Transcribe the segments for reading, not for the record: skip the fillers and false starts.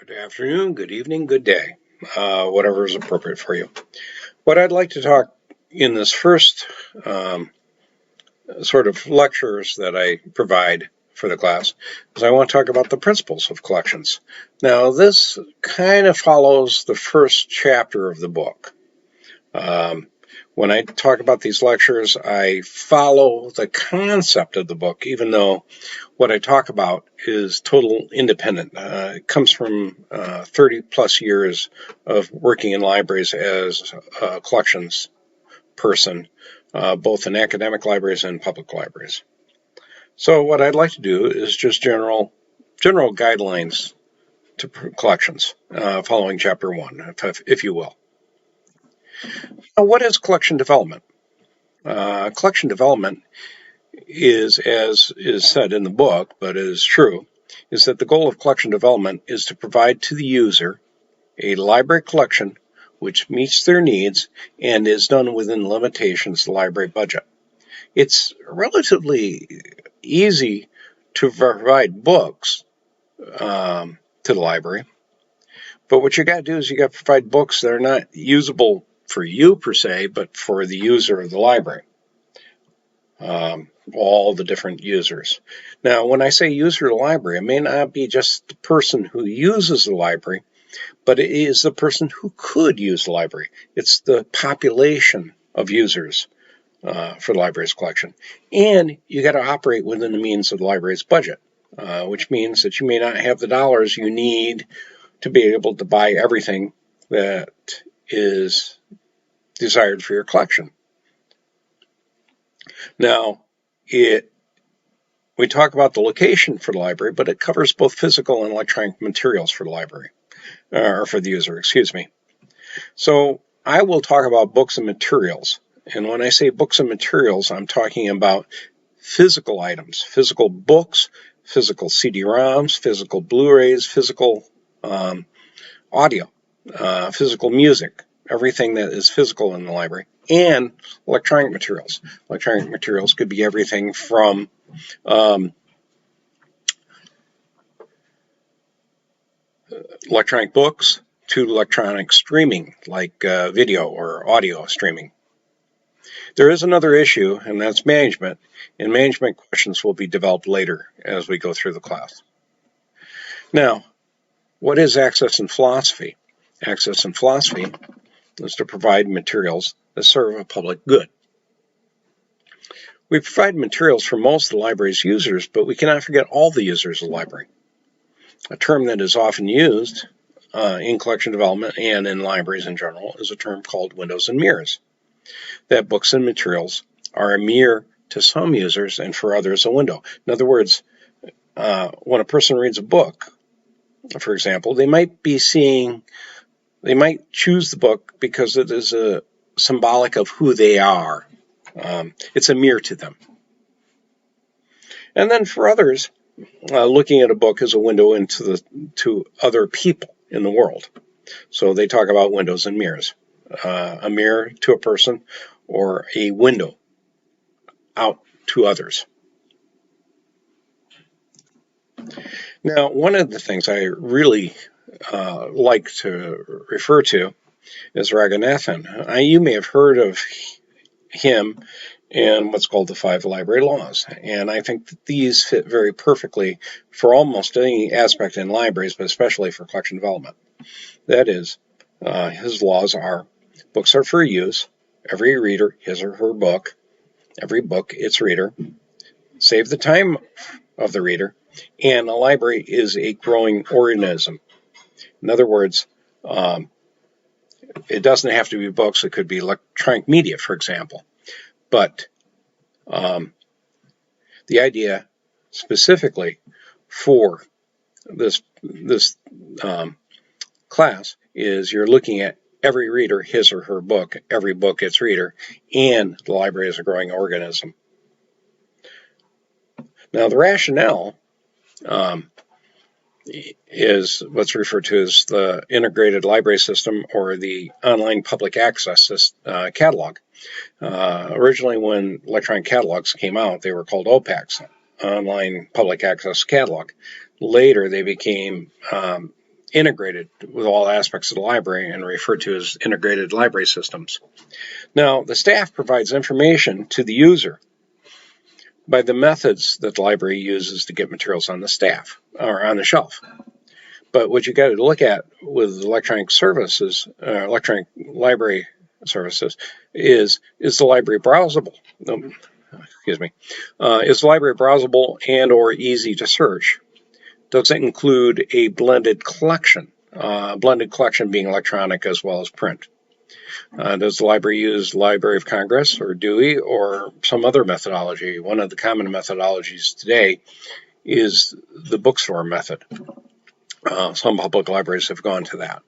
Good afternoon, good evening, good day, whatever is appropriate for you. What I'd like to talk in this first sort of lectures that I provide for the class is I want to talk about the principles of collections. Now, this kind of follows the first chapter of the book. When I talk about these lectures, I follow the concept of the book, even though what I talk about is total independent. It comes from 30 plus years of working in libraries as a collections person, both in academic libraries and public libraries. So what I'd like to do is just general guidelines to collections, following chapter 1, if you will. Now, what is collection development? Collection development is, as is said in the book, but is true, is that the goal of collection development is to provide to the user a library collection which meets their needs and is done within the limitations of the library budget. It's relatively easy to provide books to the library, but what you got to do is you got to provide books that are not usable for you per se, but for the user of the library. All the different users. Now, when I say user of the library, it may not be just the person who uses the library, but it is the person who could use the library. It's the population of users for the library's collection. And you got to operate within the means of the library's budget, which means that you may not have the dollars you need to be able to buy everything that is desired for your collection. Now, we talk about the location for the library, but it covers both physical and electronic materials for the library, or for the user, excuse me. So I will talk about books and materials. And when I say books and materials, I'm talking about physical items, physical books, physical CD-ROMs, physical Blu-rays, physical audio, physical music, everything that is physical in the library, and electronic materials. Electronic materials could be everything from electronic books to electronic streaming, like video or audio streaming. There is another issue, and that's management, and management questions will be developed later as we go through the class. Now, what is access and philosophy? Access and philosophy is to provide materials that serve a public good. We provide materials for most of the library's users, but we cannot forget all the users of the library. A term that is often used in collection development and in libraries in general is a term called windows and mirrors. That books and materials are a mirror to some users and for others a window. In other words, when a person reads a book, for example, they might choose the book because it is a symbolic of who they are. It's a mirror to them. And then for others, looking at a book is a window to other people in the world. So they talk about windows and mirrors. A mirror to a person or a window out to others. Now, one of the things I really like to refer to is Raghunathan. You may have heard of him and what's called the 5 library laws. And I think that these fit very perfectly for almost any aspect in libraries, but especially for collection development. That is, his laws are: books are for use, every reader his or her book, every book its reader, save the time of the reader, and a library is a growing organism. In other words, it doesn't have to be books, it could be electronic media, for example. But the idea specifically for this class is you're looking at every reader his or her book, every book its reader, and the library is a growing organism. Now, the rationale is what's referred to as the integrated library system or the online public access catalog. Originally, when electronic catalogs came out, they were called OPACs, Online Public Access Catalog. Later, they became integrated with all aspects of the library and referred to as integrated library systems. Now, the staff provides information to the user by the methods that the library uses to get materials on the staff or on the shelf. But what you got to look at with electronic services, electronic library services, is the library browsable? Is the library browsable and or easy to search? Does it include a blended collection? Blended collection being electronic as well as print. Does the library use Library of Congress or Dewey or some other methodology? One of the common methodologies today is the bookstore method. Some public libraries have gone to that.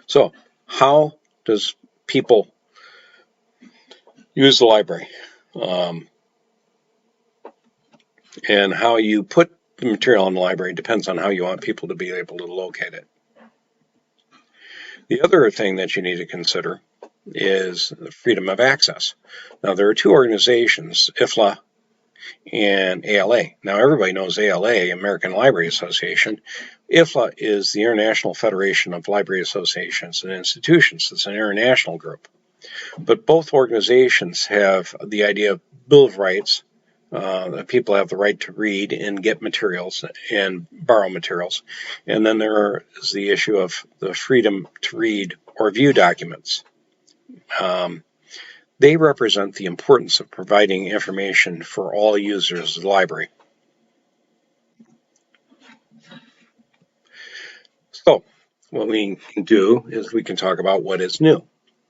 So, how does people use the library? And how you put the material in the library depends on how you want people to be able to locate it. The other thing that you need to consider is freedom of access. Now, there are two organizations, IFLA and ALA. Now, everybody knows ALA, American Library Association. IFLA is the International Federation of Library Associations and Institutions. It's an international group. But both organizations have the idea of Bill of Rights, that people have the right to read and get materials and borrow materials. And then there is the issue of the freedom to read or view documents. They represent the importance of providing information for all users of the library. So what we can do is we can talk about what is new.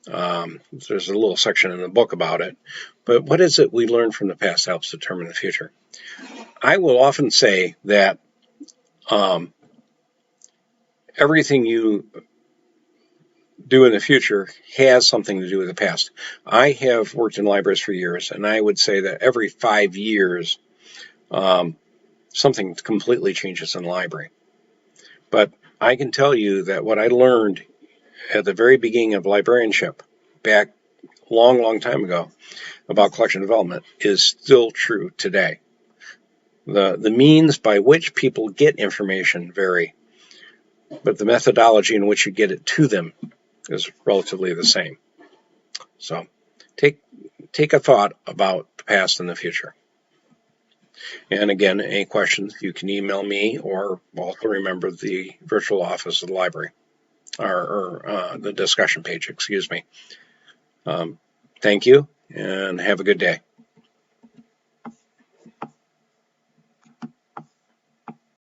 There's a little section in the book about it, but what is it we learn from the past helps determine the future? I will often say that everything you do in the future has something to do with the past. I have worked in libraries for years, and I would say that every 5 years, something completely changes in the library. But I can tell you that what I learned at the very beginning of librarianship, back long time ago, about collection development is still true today. The means by which people get information vary, but the methodology in which you get it to them is relatively the same. So take a thought about the past and the future. And again, any questions, you can email me or also remember the virtual office of the library, or the discussion page, excuse me. Thank you and have a good day.